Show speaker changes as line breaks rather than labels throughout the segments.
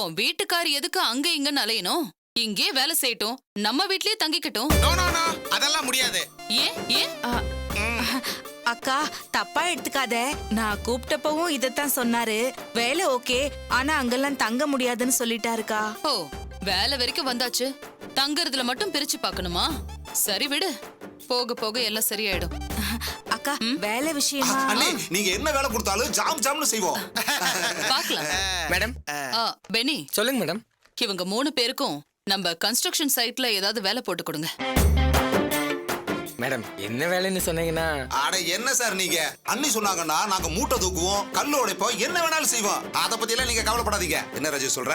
உன் வீட்டுக்காரி எதுக்கு அங்க இங்கன்னு அலையணும்? இங்கே வேலை செய்யட்டும், நம்ம வீட்லயே தங்கிக்கட்டும்.
அதெல்லாம் முடியாது.
ஏன் ஏன்
அக்கா தப்பா எடுத்துக்காத. நான் கூப்பிட்டப்பவும் இதத்தான் சொன்னாரு. வேலை ஓகே, ஆனா அங்கெல்லாம் தங்க முடியாதுன்னு சொல்லிட்டாருக்கா.
ஓ, வேலை வரைக்கும் வந்தாச்சு, தங்கறதுல மட்டும் பிரிச்சு பார்க்கணுமா? சரி விடு, போக போக எல்லாம் சரியாயிடும்.
அக்கா வேலை விஷயமா
அண்ணே, நீங்க என்ன வேலை கொடுத்தாலும் ஜாம் ஜாம்னு செய்வோம்.
பார்க்கலாம்.
மேடம்
பெனி,
சொல்லுங்க மேடம்.
இவங்க 3 பேருக்கும் நம்ம கன்ஸ்ட்ரக்ஷன் சைட்ல ஏதாவது வேலை போட்டு கொடுங்க.
மேடம் என்ன வேலைன்னு சொன்னீங்கன்னா?
அட என்ன சார் நீங்க, அண்ணி சொன்னாங்கன்னா நாங்க மூட்டை தூக்குவோம், கல்லு உடைப்போம், என்ன வேணாலும் செய்வோம். அத பத்தி எல்லாம் நீங்க கவலைப்படாதீங்க. என்ன ராஜு சொல்ற?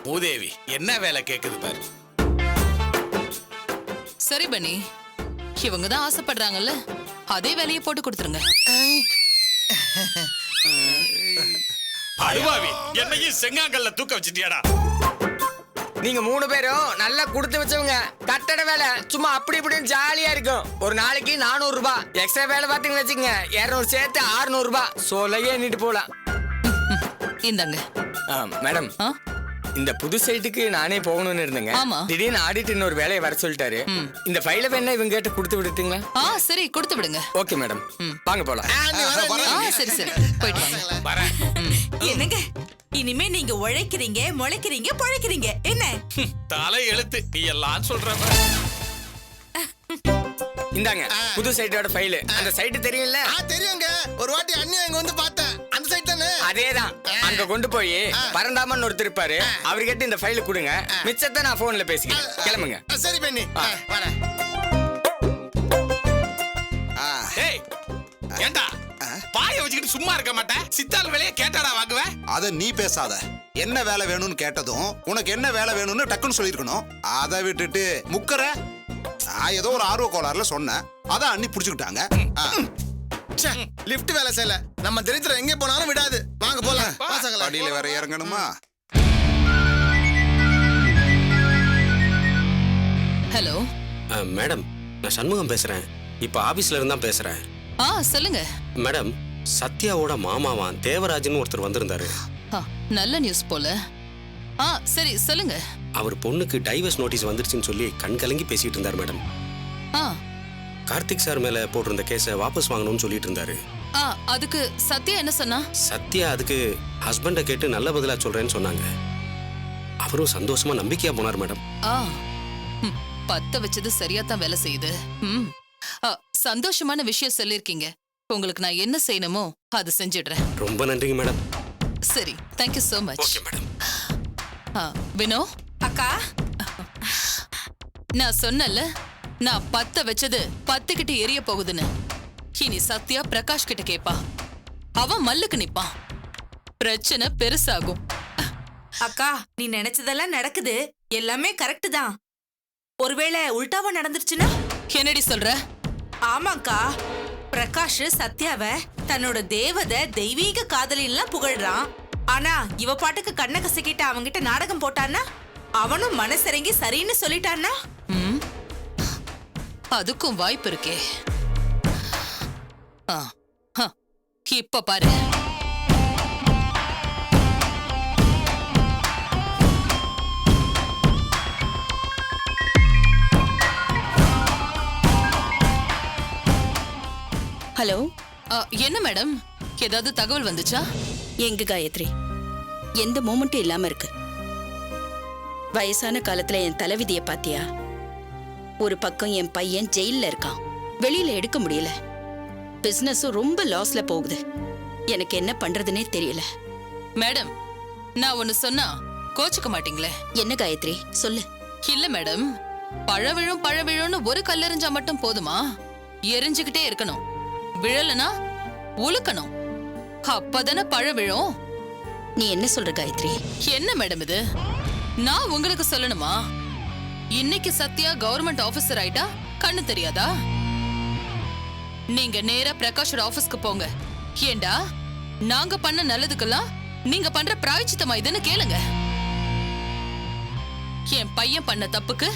மூதேவி என்ன வேலை கேக்குது பாரு.
சரி பெனி, இவங்க தான் ஆசைப்படுறாங்கல்ல, அதே வேலையை போட்டு கொடுத்துருங்க.
அழுவாவி, என்னையும் செங்காங்கல்ல தூக்க வச்சிட்டியாடா.
நீங்க 3 பேரும் நல்லா கொடுத்து வச்சவங்க. கட்டட வேலை சும்மா அப்படி இப்படின்னு ஜாலியா இருக்கும். ஒரு நாளைக்கு 400 ரூபாய் எக்ஸ்ட்ரா வேலை பார்த்தீங்கன்னு வச்சுக்கோங்க, 200 சேர்த்து 600 ரூபாய் சோலையே எண்ணிட்டு போலாம்.
இந்தாங்க.
மேடம் இந்த புது சைட்டுக்கு நானே போகணும்னு இருந்தேங்க. திடீர்னு ஆடிட் இன்னொரு வேலையை வர சொல்லிட்டாரு. இந்த ஃபைலை வேணா இவங்க கிட்ட கொடுத்து விடுத்தீங்களா?
சரி கொடுத்து விடுங்க.
ஓகே மேடம், வாங்க போலாம்.
சரி சரி போயிட்டு வாங்க.
என்னங்க இனிமே நீங்க உழைக்கிறீங்க, முளைக்கிறீங்க, பொழைக்கிறீங்க. என்ன
தலை எழுத்து நீ எல்லாம் சொல்ற.
இந்தாங்க புது சைட்டோட ஃபைல். அந்த சைட் தெரியும்ல?
தெரியுங்க, ஒரு வாட்டி அண்ணி அங்க வந்து பார்த்தேன். அந்த சைட் தானே?
அதேதான். அங்க கொண்டு போய் பரந்தாமன் ஒருத்தர் இருப்பாரு, அவர்கிட்ட இந்த ஃபைல் கொடுங்க. மிச்சத்தை நான் போன்ல பேசிக்கிறேன். கிளம்புங்க.
சரி பெண்ணி, வரேன்.
ஏய் ஏண்டா பாய வச்சுக்கிட்டு சும்மா இருக்க மாட்டேன்? சித்தாள் வேலையை கேட்டாடா வாங்குவேன்.
அத நீ பேசாத. என்ன வேலை வேணும்னு கேட்டதும் உனக்கு என்ன வேலை வேணும்னு டக்குன்னு சொல்லிருக்கணும். அதை விட்டுட்டு முக்கற. நான் ஏதோ ஒரு ஆர்வ கோளாறுல சொன்னேன், அதான் அண்ணி புடிச்சுக்கிட்டாங்க.
லிஃப்ட் வேலை செய்யல. நம்ம தெரிஞ்சு எங்க போனாலும் விடாது. வாங்க போலாம்.
படியில வேற இறங்கணுமா?
ஹலோ
மேடம், நான் சண்முகம் பேசுறேன். இப்ப ஆபீஸ்ல இருந்தா பேசுறேன்.
சொல்லுங்க
மேடம், சத்யாவோட மாமாவான் தேவராஜன் ஒருத்தர் வந்திருந்தாரு.
நல்ல நியூஸ் போல. சரி சொல்லுங்க.
அவர் பொண்ணுக்கு டைவர்ஸ் நோட்டீஸ் வந்துருச்சுன்னு சொல்லி கண் கலங்கி பேசிட்டு இருந்தார் மேடம். கார்த்திக் சார் மேல போட்டிருந்த கேஸை வாபஸ் வாங்கணும்னு சொல்லிட்டு இருந்தாரு.
அதுக்கு சத்யா என்ன சொன்னா?
சத்யா அதுக்கு ஹஸ்பண்ட கேட்டு நல்ல பதிலா சொல்றேன்னு சொன்னாங்க. அவரும் சந்தோஷமா நம்பிக்கையா போனார் மேடம்.
பத்த வச்சது சரியா தான் வேலை செய்யுது. சந்தோஷமான விஷயம் சொல்லிருக்கீங்க. உங்களுக்கு நான் என்ன செய்யணுமோ அது செஞ்சிடுறேன்.
ரொம்ப நன்றிங்க மேடம்.
சரி, thank you so much.
Okay madam.
Vino
அக்கா,
நான் சொன்னல, நான் பத்த வச்சது 10 கிட்ட எரிய போகுதுன்னு. இனி சத்யா பிரகாஷ் கிட்ட கேப்பா, அவன் மல்லுக்கு நிப்பான். பிரச்சனை பெருசாகும்.
அக்கா நீ நினைச்சதெல்லாம் நடக்குது. எல்லாமே கரெக்ட் தான். ஒருவேளை உல்டாவா நடந்துருச்சுன்னா?
என்னடி சொல்ற?
ஆமாக்கா, பிரகாஷ் சத்யாவை தன்னோட தேவதை தெய்வீக காதலின்லாம் புகழ்றான். ஆனா இவ பாட்டுக்கு கண்ணை கசக்கிட்டு அவங்கிட்ட நாடகம் போட்டான்னா, அவனும் மனசிறங்கி சரின்னு சொல்லிட்டான்னா?
அதுக்கும் வாய்ப்பு இருக்கே. இப்ப பாரு.
ஹலோ,
என்ன மேடம், ஏதாவது தகவல் வந்துச்சா?
எங்க காயத்ரி, எந்த மொமெண்ட்டும் இல்லாம இருக்கு. வயசான காலத்துல என் தலைவிதிய பாத்தியா? ஒரு பக்கம் என் பையன் ஜெயில்ல இருக்கான், வெளியில எடுக்க முடியல. பிசினஸும் ரொம்ப லாஸ்ல போகுது. எனக்கு என்ன பண்றதுன்னே தெரியல.
மேடம், நான் ஒன்னு சொன்னா கோச்சுக்க மாட்டீங்களே?
என்ன காயத்ரி சொல்லு.
இல்ல மேடம், பழவிழும்னு ஒரு கல்லெறிஞ்சா மட்டும் போதுமா? எரிஞ்சுக்கிட்டே இருக்கணும். விழலனா உழுக்கணும். அப்பதானே பழ விழும்.
நீ என்ன சொல்ற காயத்ரி?
என்ன மேடம் இது? நான் உங்களுக்கு சொல்லணுமா? இன்னைக்கு சத்யா கவர்மெண்ட் ஆபீசர் ஆயிட்டா கண்ணு தெரியாதா? நீங்க நேரா பிரகாஷோட ஆபீஸ்க்கு போங்க. ஏண்டா, நாங்க பண்ண நல்லதுக்கெல்லாம் நீங்க பண்ற பிராயச்சித்தமா இதுன்னு கேளுங்க. என் பையன் பண்ண தப்புக்கு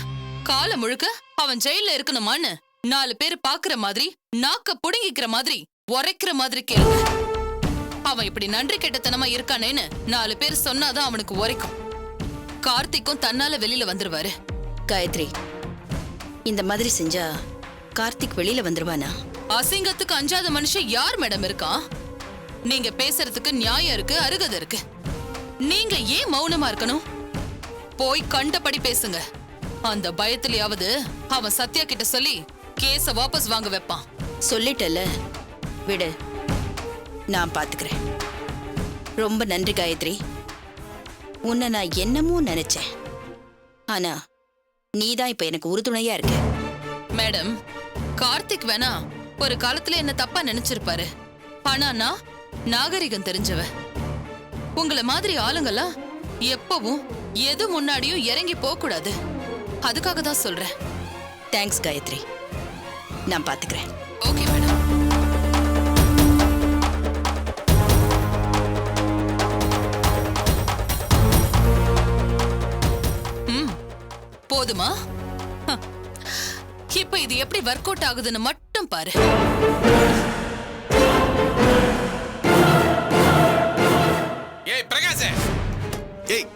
காலம் முழுக்க அவன் ஜெயில இருக்கணுமான்னு 4 பேர் பாக்குற மாதிரி, நாக்க புடுங்கிக்கிற மாதிரி, உரைக்கிற மாதிரி கேளுங்க. அவன் இப்படி நன்றி கெட்டத்தனமா இருக்கானேன்னு 4 பேர் சொன்னாதான் அவனுக்கு உரைக்கும். கார்த்திக்கும் தன்னால வெளியில வந்துருவாரு.
காயத்ரி, இந்த மாதிரி செஞ்சா கார்த்திக் வெளியில வந்துருவானா?
அசிங்கத்துக்கு அஞ்சாத மனுஷன் யார் மேடம் இருக்கான்? நீங்க பேசுறதுக்கு நியாயம் இருக்கு, அருகதை இருக்கு. நீங்க ஏன் மௌனமா இருக்கணும்? போய் கண்டபடி பேசுங்க. அந்த பயத்திலேயாவது அவன் சத்யா கிட்ட சொல்லி கேஸ வாபஸ் வாங்க வைப்பான்.
சொல்லிட்டல, விடு, நான் பாத்துக்கிறேன். ரொம்ப நன்றி காயத்ரி. உன்னை நான் என்னமோ நினைச்சேன், ஆனா நீதான் இப்ப எனக்கு உறுதுணையா இருக்க.
மேடம், கார்த்திக் வேணா ஒரு காலத்துல என்ன தப்பா நினைச்சிருப்பாரு. ஆனா நான் நாகரிகம் தெரிஞ்சவ. உங்கள மாதிரி ஆளுங்கெல்லாம் எப்பவும் எது முன்னாடியும் இறங்கி போக கூடாது. அதுக்காக தான் சொல்றேன்.
தேங்க்ஸ் காயத்ரி, நான் பாத்துக்கிறேன்.
Okay madam. போதுமா? இப்ப இது எப்படி ஒர்க் அவுட் ஆகுதுன்னு மட்டும் பாரு.
ஏய் பிரகாஷ்,
ஏய்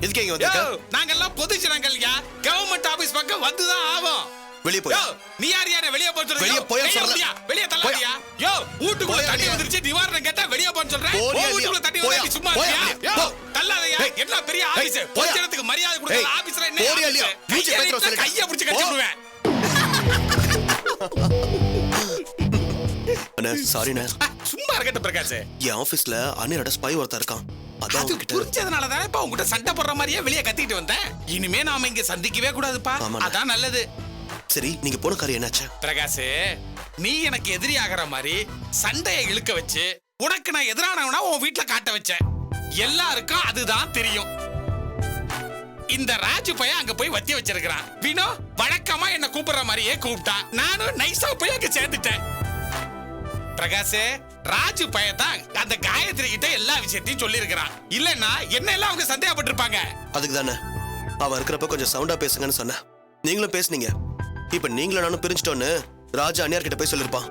எதுக்கு இங்க வந்திருக்க?
நாங்கெல்லாம் பொது ஜனங்கள்யா. கவர்மெண்ட் ஆபீஸ் பக்கம் வந்துதான் ஆகும்.
வெளிய போய்.
நீ யார் வெளிய போன்னு சொல்ற?
வெளிய போய் சொல்றியா?
வெளிய தள்ளாதயா? யோ, வீட்டுக்குள்ள தண்ணி வந்துருச்சு, நிவாரணம் கேட்டா வெளிய போன்னு சொல்ற? வீட்டுக்குள்ள தண்ணி வந்து சும்மா இருக்கியா? யோ, தள்ளாதயா? என்ன பெரிய ஆபீஸ்? பொதுஜனத்துக்கு மரியாதை கொடுக்கிற ஆபீஸ்ல என்ன?
போறியா? மூஞ்சி பேத்துற சொல்லு.
கைய பிடிச்சு கட்டி விடுவேன்.
அண்ணா சாரிண்ணா.
சும்மா இருக்கட்டும் பிரகாஷ்.
என் ஆபீஸ்ல அனியோட ஸ்பை ஒருத்தர் இருக்கான். அதான்
அது
உங்ககிட்ட
புரிஞ்சதுனால தானே இப்ப உங்ககிட்ட சண்டை போடுற மாதிரியே வெளியே கத்திட்டு வந்தேன். இனிமே நாம இங்க சந்திக்கவே கூடாதுப்பா. அதான் நல்லது.
சரி, நீங்க போன காரியம் என்னாச்சு?
பிரகாஷ், நீ எனக்கு எதிரி ஆகிற மாதிரி சண்டையை இழுக்க வச்சு உனக்கு நான் எதிரானவனா உன் வீட்டுல காட்ட வச்சேன். எல்லாருக்கும் அதுதான் தெரியும். இந்த ராஜு பையன் அங்க போய் வத்தி வச்சிருக்கான். வினோ வழக்கமா என்ன கூப்பிடுற மாதிரியே கூப்பிட்டான். நானும் நைஸா போய் அங்க சேர்ந்துட்டேன். பிரகாஷ், ராஜு பையன் தான் அந்த காயத்ரி கிட்ட எல்லா விஷயத்தையும் சொல்லி இருக்கிறான். இல்லன்னா என்ன எல்லாம் அவங்க சந்தேகப்பட்டிருப்பாங்க.
அதுக்கு தானே அவன் இருக்கிறப்ப கொஞ்சம் சவுண்டா பேசுங்கன்னு சொன்னேன். நீங்களும் பேசுனீங்க. இப்ப நீங்களும் நானும் பிரிஞ்சிட்டோன்னு ராஜா அனியார் கிட்ட போய் சொல்லிருப்பான்.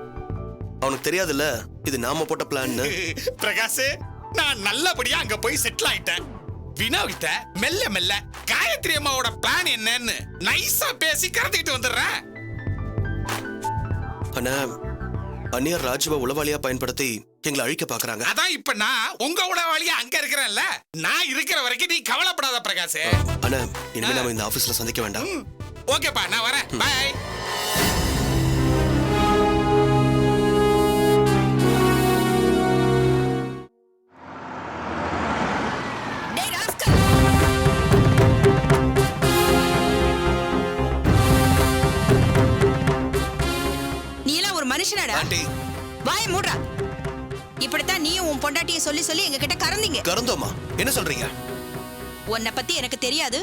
அவனுக்கு தெரியாதுல்ல இது நாம போட்ட பிளான்னு.
பிரகாஷ், நான் நல்லபடியா அங்க போய் செட்டில் ஆயிட்டேன். வினோ கிட்ட மெல்ல மெல்ல காயத்ரி அம்மாவோட பிளான் என்னன்னு நைஸா பேசி கறந்துக்கிட்டு வந்துடுறேன்.
ஆனா அனியார் ராஜுவை உளவாளியா பயன்படுத்தி எங்களை அழிக்க பாக்குறாங்க.
அதான் இப்ப நான் உங்க உளவாளியா அங்க இருக்கிறேன்ல. நான் இருக்கிற வரைக்கும் நீ கவலைப்படாத பிரகாஷ்.
ஆனா இனிமே நாம இந்த ஆபீஸ்ல சந்திக்க வேண்டாம்.
ஓகேப்பா, நான் வரேன். பை.
நீ எல்லாம் ஒரு மனுஷனாடா?
ஆண்டி,
வாய் மூடுறா. இப்படித்தான் நீயும் உன் பொண்டாட்டியை சொல்லி சொல்லி எங்க கிட்ட கறந்தீங்க.
கறந்தோமா? என்ன சொல்றீங்க?
உன்னை பத்தி எனக்கு தெரியாது.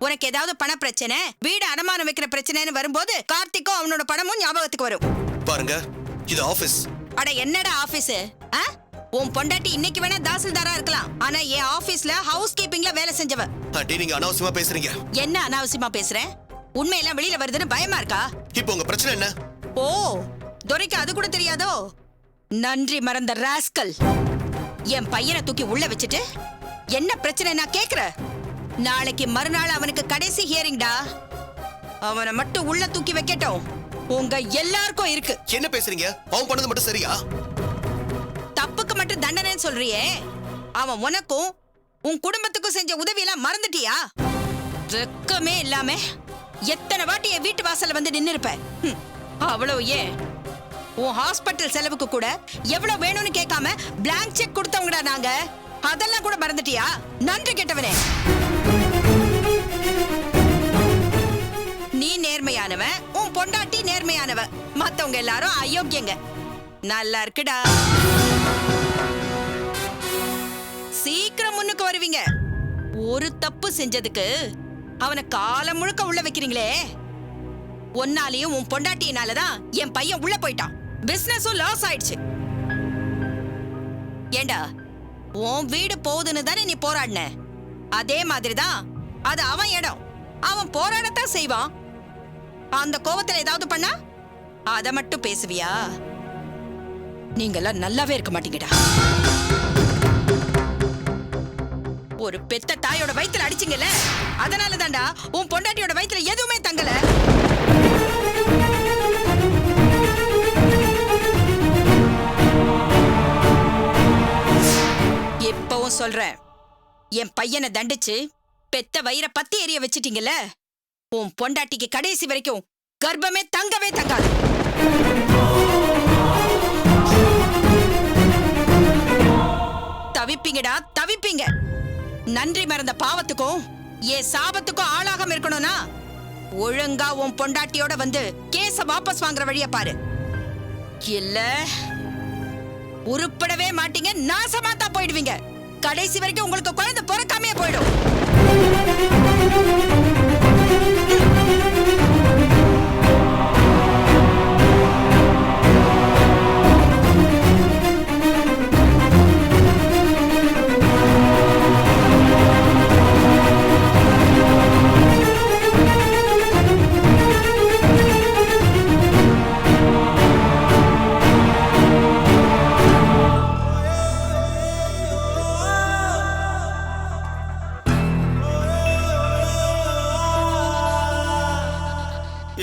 உனக்கு ஏதாவது பண பிரச்சனை, வீடு அடமானம் வைக்கிற பிரச்சனைன்னு வரும்போது கார்த்திக்கும் அவனோட பணமும் ஞாபகத்துக்கு வரும்.
பாருங்க, இது ஆபீஸ்.
அட என்னடா ஆபீஸ்? உன் பொண்டாட்டி இன்னைக்கு வேணா தாசில்தாரா இருக்கலாம், ஆனா என் ஆபீஸ்ல ஹவுஸ் கீப்பிங்ல வேலை செஞ்சவ.
ஆண்டி, நீங்க அனாவசியமா பேசுறீங்க.
என்ன அனாவசியமா பேசுறேன்? உண்மையெல்லாம் வெளியில வருதுன்னு பயமா இருக்கா?
இப்போ உங்க பிரச்சனை என்ன?
ஓ, துரைக்கு அது கூட தெரியாதோ? நன்றி மறந்த ராஸ்கல். என் பையனை தூக்கி உள்ள வச்சுட்டு என்ன பிரச்சனை நான் கேக்குறேன். நாளைக்கு மறுநாள் அவனுக்கு கடைசி ஹியரிங்டா. அவனை மட்டும் உள்ள தூக்கி வைக்கட்டும். உங்க எல்லாருக்கும் இருக்கு.
என்ன பேசுறீங்க? அவன் பண்ணது மட்டும் சரியா?
தப்புக்கு மட்டும் தண்டனைன்னு சொல்றியே, அவன் உனக்கும் உன் குடும்பத்துக்கும் செஞ்ச உதவி எல்லாம் மறந்துட்டியா? வெக்கமே இல்லாம எத்தனை வாட்டி என் வீட்டு வாசல்ல வந்து நின்னு இருப்ப. அவ்வளவு ஏன், உன் ஹாஸ்பிட்டல் செலவுக்கு கூட எவ்வளவு வேணும்னு கேட்காம பிளாங்க் செக் கொடுத்தவங்கடா நாங்க. அதெல்லாம் கூட மறந்துட்டியா? நன்றி கெட்டவனே. நீ நேர்மையானவன், உன் பொண்டாட்டி நேர்மையானவ, மத்தவங்க எல்லாரும் அயோக்கியங்க. நல்லா இருக்குடா. சீக்கிரம் முன்னுக்கு வருவீங்க. ஒரு தப்பு செஞ்சதுக்கு அவனை காலம் முழுக்க உள்ள வைக்கிறீங்களே. ஒன்னாலையும் உன் பொண்டாட்டியினாலதான் என் பையன் உள்ள போயிட்டான். பிசினஸும் லாஸ் ஆயிடுச்சு. ஏண்டா, உன் வீடு போகுதுன்னு தானே நீ போராடின? அதே மாதிரிதான் அது அவன் இடம். அவன் போராடத்தான் செய்வான். அந்த கோவத்துல ஏதாவது பண்ணா அத மட்டும் பேசுவியா? நீங்கெல்லாம் நல்லாவே இருக்க மாட்டீங்கடா. ஒரு பெத்த தாயோட வயித்துல அடிச்சிங்கல்ல, அதனால தான்டா உன் பொண்டாட்டியோட வயித்துல எதுவுமே தங்கல. எப்பவும் சொல்றேன், என் பையனை தண்டிச்சு பெத்த வயிற பத்தி எரிய வச்சிட்டீங்கல்ல, உன் பொண்டாட்டிக்கு கடைசி வரைக்கும் கர்ப்பமே தங்கவே தங்காது. தவிப்பீங்கடா, தவிப்பீங்க. நன்றி மறந்த பாவத்துக்கும் என் சாபத்துக்கும் ஆளாகாம இருக்கணும்னா ஒழுங்கா உன் பொண்டாட்டியோட வந்து கேஸ வாபஸ் வாங்குற வழிய பாரு. இல்ல உருப்படவே மாட்டீங்க, நாசமாத்தா போயிடுவீங்க. கடைசி வரைக்கும் உங்களுக்கு குழந்தை பிறக்காமே போயிடும்.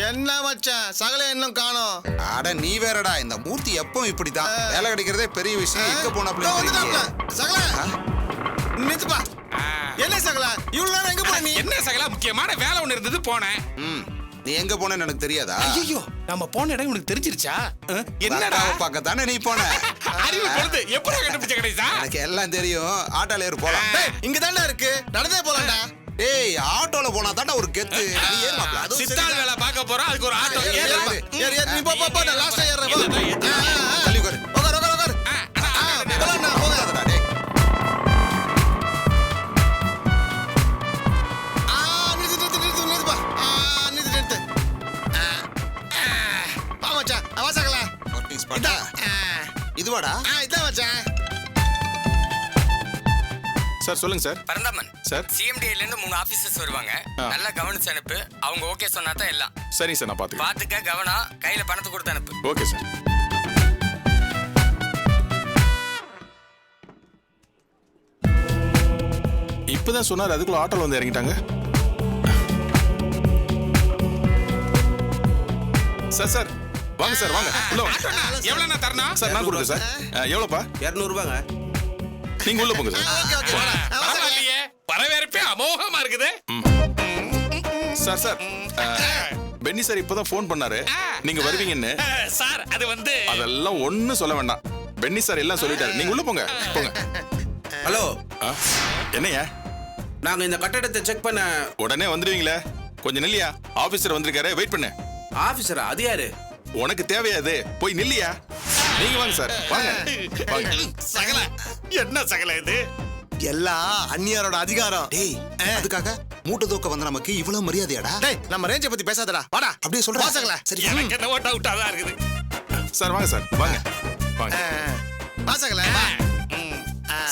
என்ன மச்சான் சகல இன்னும் காணோம்.
அட நீ வேறடா, இந்த மூர்த்தி எப்பவும் இப்படிதான். வேலை கிடைக்கிறதே பெரிய விஷயம். எங்க போனாப்ல
சகல நித்துப்பா. என்ன சகல இவ்வளவு நேரம் எங்க போன நீ?
என்ன சகல, முக்கியமான வேலை ஒண்ணு இருந்தது போனேன்.
நீ எங்க போனேன்னு எனக்கு தெரியாதா?
ஐயோ, நம்ம போன இடம் உனக்கு தெரிஞ்சிருச்சா? என்னடா
பார்க்க தானே நீ போன?
அறிவு பொழுது எப்படி கண்டுபிடிச்ச கிடைச்சா?
எனக்கு எல்லாம் தெரியும். ஆட்டோல ஏறு போலாம்.
இங்க தாண்டா இருக்கு, நடந்தே போலாம்டா.
ஏய், ஆட்டோல போனா தாண்டா ஒரு கெத்து. நீ ஏறு மாப்ள. அது
சித்தாள் வேலை பார்க்க போறோம், அதுக்கு ஒரு ஆட்டோ ஏறு.
ஏறு நீ போ போ நான் லாஸ்டா ஏறறேன்.
தள்ளி உட்காரு.
உட்கார். போலாம்டா போங்க.
டேய்.
நித்துப்பா. நித்து. வா மச்சான், வா சகல.
நோட்டீஸ் பண்ணா. இதுவாடா?
இதான் மச்சான்.
சார் சொல்லுங்க சார்.
பரந்தாமன்
சார்.
சிஎம்டில இருந்து 3 ஆபீசர்ஸ் வருவாங்க. நல்லா கவனிச்சு அனுப்பு. அவங்க ஓகே சொன்னா தான் எல்லாம்.
சரிங்க சார், நான் பாத்துக்கிறேன்.
பாத்துக்க, கவனம். கையில பணத்தை கொடுத்து அனுப்பு.
Okay sir. இப்பதான் சொன்னார், அதுக்குள்ள ஆட்டோல வந்து இறங்கிட்டாங்க. சார் சார் வாங்க சார், வாங்க உள்ள வாங்க.
எவ்வளவு நான் தரணும்?
சார் நான் கொடுங்க சார். எவ்வளோப்பா?
200 ரூபாங்க.
நீங்க உள்ள போங்க சார்.
பரவாயில்லையே, வரவேற்பே அமோகமா இருக்குது.
சார் சார் பென்னி சார் இப்பதான் ஃபோன் பண்ணாரு நீங்க வருவீங்கன்னு.
சார் அது வந்து
அதெல்லாம் ஒண்ணும் சொல்ல வேண்டாம். பென்னி சார் எல்லாம் சொல்லிட்டாரு. நீங்க உள்ள போங்க போங்க.
ஹலோ,
என்னையா?
நாங்க இந்த கட்டடத்தை செக் பண்ண.
உடனே வந்துருவீங்களே, கொஞ்சம் நில்லியா. ஆபீசர் வந்திருக்காரு, வெயிட் பண்ணு.
ஆபீசரா? அது யாரு?
உனக்கு தேவையாது, போய் நில்லியா. நீங்க வாங்க சார், வாங்க வாங்க.
சகல, என்ன சகல இது?
எல்லாம் அந்நியாரோட அதிகாரம்.
டேய், அதுக்காக மூட்டை தூக்க வந்த நமக்கு இவ்வளவு மரியாதையாடா?
டேய், நம்ம ரேஞ்சை பத்தி பேசாதடா. வாடா.
அப்படியே சொல்றேன்.
வா சகல.
சரி,
எனக்கு என்னவோ டவுட்டா தான் இருக்குது.
சார் வாங்க சார், வாங்க வாங்க.
வா சகல.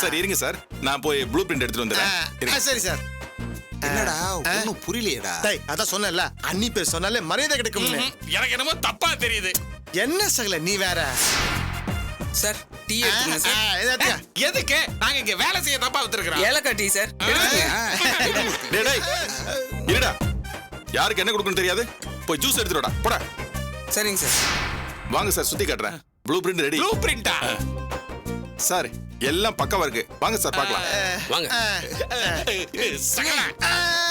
சார் இருங்க சார், நான் போய் ப்ளூ பிரிண்ட் எடுத்துட்டு வந்துடுறேன்.
சரி சார்.
என்னடா ஒண்ணும் புரியலையேடா.
டேய், அதான் சொன்னேன்ல, அண்ணி பேர் சொன்னாலே மரியாதை கிடைக்கும்னு.
எனக்கு என்னமோ தப்பா தெரியுது.
என்ன சகல நீ வேற?
சார் டீ எடுத்துங்க சார்.
எதுக்கு? நாங்க இங்க வேலை செய்ய தப்பா வந்திருக்கிறோம்.
ஏலக்காய் டீ சார்.
டேய் டேய் இருடா. யாருக்கு என்ன கொடுக்கணும் தெரியாது, போய் ஜூஸ் எடுத்துடா போடா.
சரிங்க சார்.
வாங்க சார், சுத்தி காட்டுறேன். Blue print ready.
ப்ளூ பிரிண்டா?
சார் எல்லாம் பக்கவா இருக்கு, வாங்க சார் பார்க்கலாம்.
வாங்க.
சகல,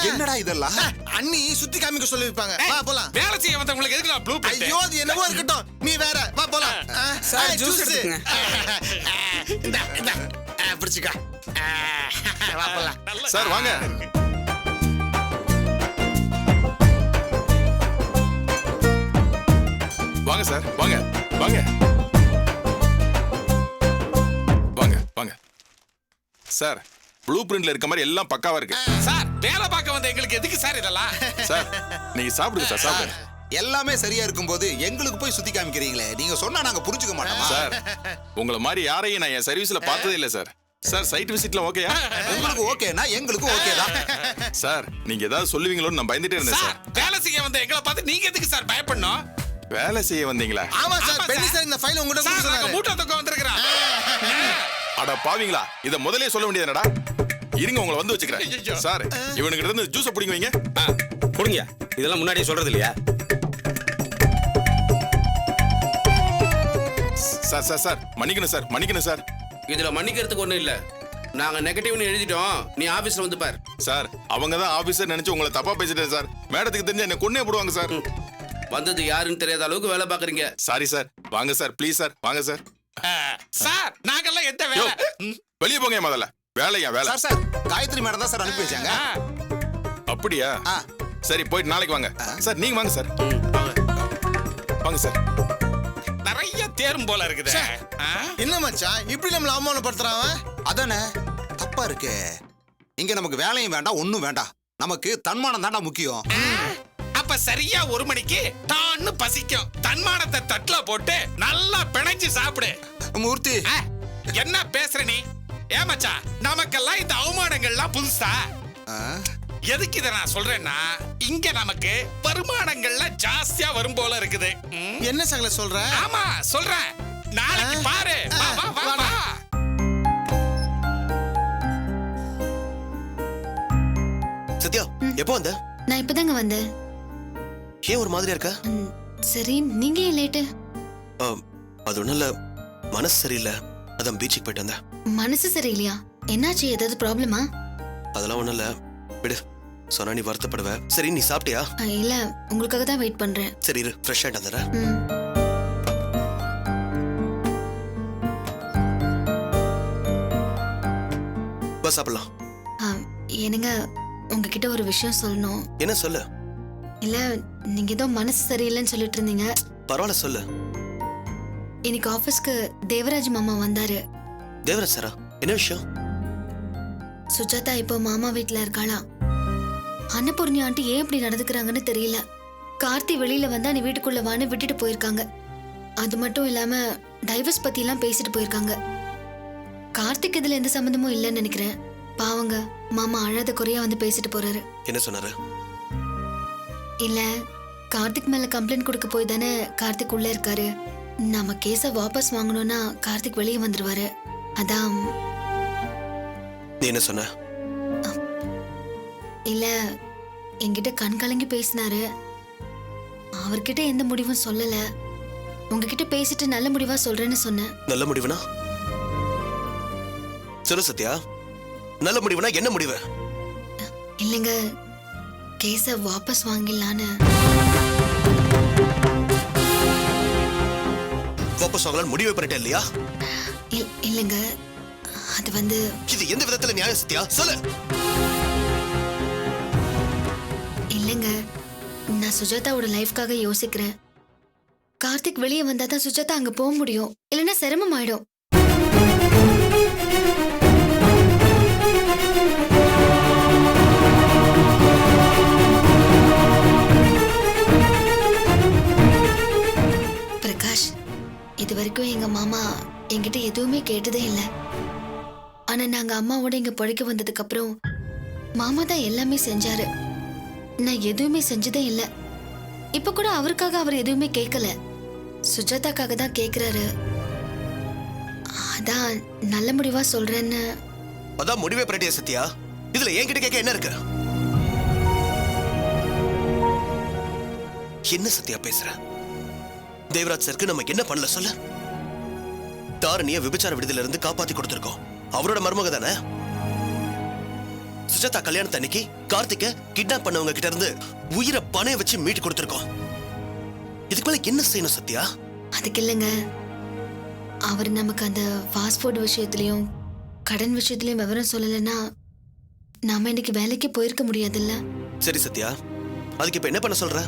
என்னடா இதெல்லாம்?
அண்ணி சுத்தி காமிக்க சொல்லிருப்பாங்க. வா போலாம்.
வேலை செய்ய வந்தவங்களுக்கு எதுக்கு ப்ளூ பிரிண்ட்?
ஐயோ, அது என்னவோ இருக்கட்டும், நீ வேற. வா போலாம்.
சார், ஜூஸ் எடுத்துங்க.
இந்த பிடிச்சுக்க. வா போலாம்.
சார் வாங்க. வாங்க சார், வாங்க வாங்க வாங்க வாங்க. சார் ப்ளூ பிரிண்ட்ல இருக்க மாதிரி எல்லாம் பக்காவா இருக்கு.
சார் வேலை பார்க்க வந்த எங்களுக்கு எதுக்கு சார் இதெல்லாம்?
சார் நீங்க சாப்பிடுங்க சார், சாப்பிடுங்க.
எல்லாமே சரியா இருக்கும்போது எங்களுக்கு போய் சுத்தி காமிக்கிறீங்களே, நீங்க சொன்னா நாங்க புரிஞ்சுக்க மாட்டோமா?
சார் உங்களை மாதிரி யாரையும் நான் என் சர்வீஸ்ல பார்த்ததே இல்லை சார். சார் சைட் விசிட்ல ஓகேயா?
உங்களுக்கு ஓகேனா எங்களுக்கும் ஓகே தான்.
சார் நீங்க ஏதாவது சொல்லுவீங்களோன்னு நான் பயந்துட்டே இருந்தேன்
சார்.
சார்.
வேலை செய்ய வந்த எங்களை பார்த்து நீங்க எதுக்கு சார் பயப்படணும்?
வேலை செய்ய வந்தீங்களா?
ஆமா சார், பென்னி சார் இந்த ஃபைல் உங்ககிட்ட கொடுக்க
சார் நாங்க
சொன்னாரு.
மூட்டை தூக்க வந்திருக்கிறோம்.
அட பாவீங்களா, இத முதல்லயே சொல்ல வேண்டியதுனடா. இருங்க உங்களை வந்து வச்சுக்கிறேன் சார். இவனுக்கு இருந்து ஜூஸை பிடிங்க வைங்க.
கொடுங்க. இதெல்லாம் முன்னாடியே சொல்றது இல்லையா?
சார் சார் சார் மன்னிக்கணும் சார், மன்னிக்கணும் சார்.
இதுல மன்னிக்கிறதுக்கு ஒண்ணும் இல்ல. நாங்க நெகட்டிவ்னு எழுதிட்டோம். நீ ஆபீஸ்ல வந்து பார்.
சார் அவங்க தான் ஆபீசர் நினைச்சு உங்களை தப்பா பேசிட்டேன் சார். மேடத்துக்கு தெரிஞ்சு என்ன கொன்னே போடுவாங்க சார்.
வந்தது யாருன்னு தெரியாத அளவுக்கு வேலை பாக்குறீங்க.
Sorry sir. வாங்க சார், ப்ளீஸ் சார், வாங்க சார்.
சார் நாங்கெல்லாம் எந்த வேலை?
வெளியே போங்க முதல்ல. வேலையா வேலை?
சார் சார் காயத்ரி மேடம் தான் சார் அனுப்பி வச்சாங்க.
அப்படியா? சரி போயிட்டு நாளைக்கு வாங்க சார். நீங்க வாங்க சார், வாங்க சார்.
நிறைய தேரும் போல இருக்குது.
என்ன மச்சான் இப்படி நம்மள அவமானப்படுத்துறான்?
அதானே தப்பா இருக்கு. இங்க நமக்கு வேலையும் வேண்டாம், ஒண்ணும் வேண்டாம். நமக்கு தன்மானம் தாண்டா முக்கியம்.
அப்ப சரியா 1 மணிக்கு தான்னு பசிக்கும். தன்மானத்தை தட்டுல போட்டு நல்லா பிணைஞ்சு சாப்பிடு.
மூர்த்தி
என்ன பேசுற நீ? ஏமாச்சா நமக்கெல்லாம் இந்த அவமானங்கள்லாம் புதுசா? எதுக்கு இதை நான் சொல்றேன்னா, இங்க நமக்கு வருமானங்கள்லாம் ஜாஸ்தியா வரும் போல இருக்குது.
என்ன சகல சொல்ற?
ஆமா சொல்றேன், நாளைக்கு பாரு. வா வா வா வா.
சத்யா எப்போ வந்த?
நான் இப்பதாங்க வந்தேன்.
ஏன் ஒரு மாதிரியா இருக்க?
சரி, நீங்க ஏன் லேட்டு?
அது ஒண்ணும் இல்ல, மனசு சரியில்லை, அதான் பீச்சுக்கு போயிட்டு வந்தேன்.
மனசு சரியில்லையா? என்னாச்சு? ஏதாவது ப்ராப்ளமா?
அதெல்லாம் ஒண்ணும் இல்ல, விடு. சொன்னா நீ வருத்தப்படுவ. சரி நீ சாப்பிட்டியா?
இல்ல, உங்களுக்காக தான் வெயிட் பண்றேன்.
சரி இரு, ஃப்ரெஷ் ஆயிட்டு வந்துடுறேன். வா சாப்பிடலாம்.
என்னங்க, உங்ககிட்ட ஒரு விஷயம் சொல்லணும்.
என்ன சொல்லு?
இல்ல, நீங்க ஏதோ மனசு சரியில்லைன்னு சொல்லிட்டு இருந்தீங்க.
பரவாயில்ல சொல்லு.
இன்னைக்கு ஆபீஸ்க்கு தேவராஜ் மாமா வந்தாரு.
தேவராஜ் சாரா? என்ன விஷயம்?
சுஜாதா இப்போ மாமா வீட்டுல இருக்காளா. அன்னபூர்ணி ஆண்டி ஏன் இப்படி நடந்துக்கிறாங்கன்னு தெரியல. கார்த்தி வெளியில வந்தா நீ வீட்டுக்குள்ள வான்னு விட்டுட்டு போயிருக்காங்க. அது மட்டும் இல்லாம டைவர்ஸ் பத்தி எல்லாம் பேசிட்டு போயிருக்காங்க. கார்த்திக் இதுல எந்த சம்பந்தமும் இல்லைன்னு நினைக்கிறேன். பாவங்க, மாமா அழாத குறையா வந்து பேசிட்டு போறாரு.
என்ன சொன்னாரு?
இல்ல, கார்த்திக் மேல கம்ப்ளைண்ட் கொடுக்க போய் தானே கார்த்திக் உள்ள இருக்காரு. நம்ம கேஸ வாபஸ் வாங்கணும்னா கார்த்திக் வெளியே வந்துருவாரு. அதான்.
நீ என்ன சொன்ன?
இல்ல, என்கிட்ட கண் கலங்கி பேசினாரு. அவர்கிட்ட எந்த முடிவும் சொல்லல. உங்ககிட்ட பேசிட்டு நல்ல முடிவா சொல்றேன்னு சொன்னேன்.
நல்ல முடிவுனா? சொல்லு சத்யா, நல்ல முடிவுனா என்ன முடிவு?
இல்லைங்க, கேஸ வாபஸ் வாங்கிடலான்னு.
வாபஸ் வாங்கலாம் முடிவு பண்ணிட்டேன் இல்லையா?
இல்லைங்க, அது வந்து
இது எந்த விதத்துல நியாயம் சத்யா? சொல்லு.
இல்லைங்க, நான் சுஜாதாவோட லைஃப்காக யோசிக்கிறேன். கார்த்திக் வெளியே வந்தாதான் சுஜாதா அங்க போக முடியும். இல்லைன்னா சிரமம் ஆயிடும். பிரகாஷ், இது வரைக்கும் எங்க மாமா என்கிட்ட எதுவுமே கேட்டதே இல்லை. ஆனா நாங்க அம்மாவோட இங்க பழைக்க வந்ததுக்கு அப்புறம் மாமா தான் எல்லாமே செஞ்சாரு. நான் எதுவுமே செஞ்சதே இல்ல. இப்ப கூட அவருக்காக அவர் எதுவுமே கேட்கல. சுஜாதாக்காக தான் கேக்குறாரு. அதான் நல்ல முடிவா சொல்றேன்னு.
அதான் முடிவே பண்ணிட்டியா சத்யா? இதுல என்கிட்ட கேட்க என்ன இருக்கு? என்ன சத்யா பேசுற? தேவராஜ் சருக்கு நம்ம என்ன பண்ணல சொல்ல? தாரணிய விபச்சார விடுதல இருந்து காப்பாத்தி கொடுத்திருக்கோம். அவரோட மருமக தானே. சுஜாதா கல்யாணத்து அன்னைக்கு கார்த்திக்க கிட்னாப் பண்ணவங்க கிட்ட இருந்து உயிரை பணைய வச்சு மீட்டு கொடுத்திருக்கோம். இதுக்கு மேல என்ன செய்யணும் சத்யா?
அதுக்கு இல்லைங்க, அவர் நமக்கு அந்த ஃபாஸ்ட் ஃபுட் விஷயத்திலையும் கடன் விஷயத்திலையும் விவரம் சொல்லலைன்னா நாம இன்னைக்கு வேலைக்கு போயிருக்க முடியாதுல்ல.
சரி சத்யா, அதுக்கு இப்ப என்ன பண்ண சொல்ற?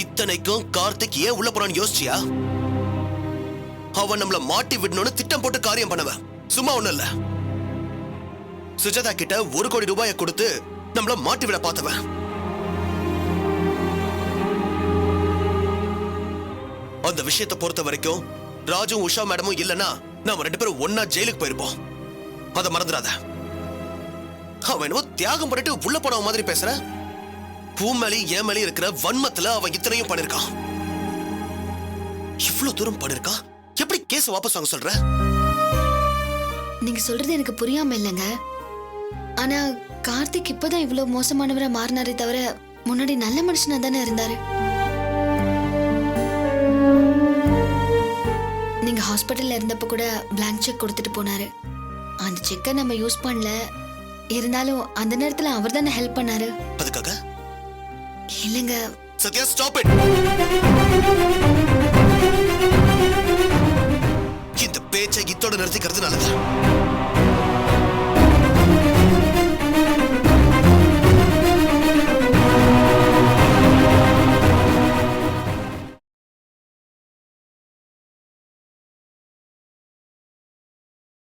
இத்தனைக்கும் கார்த்திக் ஏன் உள்ள போறான்னு யோசிச்சியா? அவன் நம்மள மாட்டி விடணும்னு திட்டம் போட்டு காரியம் பண்ணவன். சும்மா ஒண்ணும் இல்ல. சுஜாதா கிட்ட 1 கோடி ரூபாயை கொடுத்து நம்மள மாட்டி விட பார்த்தவன். அந்த விஷயத்தை பொறுத்த வரைக்கும் ராஜும் உஷா மேடமும் இல்லனா நாம 2 பேரும் ஒன்னா ஜெயிலுக்கு போயிருப்போம். அத மறந்துடாத. அவன் என்னவோ தியாகம் பண்ணிட்டு உள்ள போனவன் மாதிரி பேசுற. பூமேலி ஏமேலி இருக்கிற வன்மத்துல அவன் இத்தனையும் பண்ணிருக்கான். இவ்வளவு தூரம் பண்ணிருக்கான். எப்படி கேஸ் வாபஸ் வாங்க சொல்ற?
நீங்க சொல்றது எனக்கு புரியாம இல்லைங்க. ஆனா கார்த்திக் இப்பதான் இவ்வளவு மோசமானவரா மாறினாரே தவிர முன்னாடி நல்ல மனுஷனா தானே இருந்தாரு. நீங்க ஹாஸ்பிட்டல்ல இருந்தப்ப கூட பிளாங்க் செக் கொடுத்துட்டு போனாரு. அந்த செக்கை நம்ம யூஸ் பண்ணல. இருந்தாலும் அந்த நேரத்துல அவர் தானே ஹெல்ப் பண்ணாரு.
அதுக்காக
இல்லங்க
சத்யா, ஸ்டாப் இட். இந்த பேச்சை இத்தோட நிறுத்திக்கிறது நல்லது.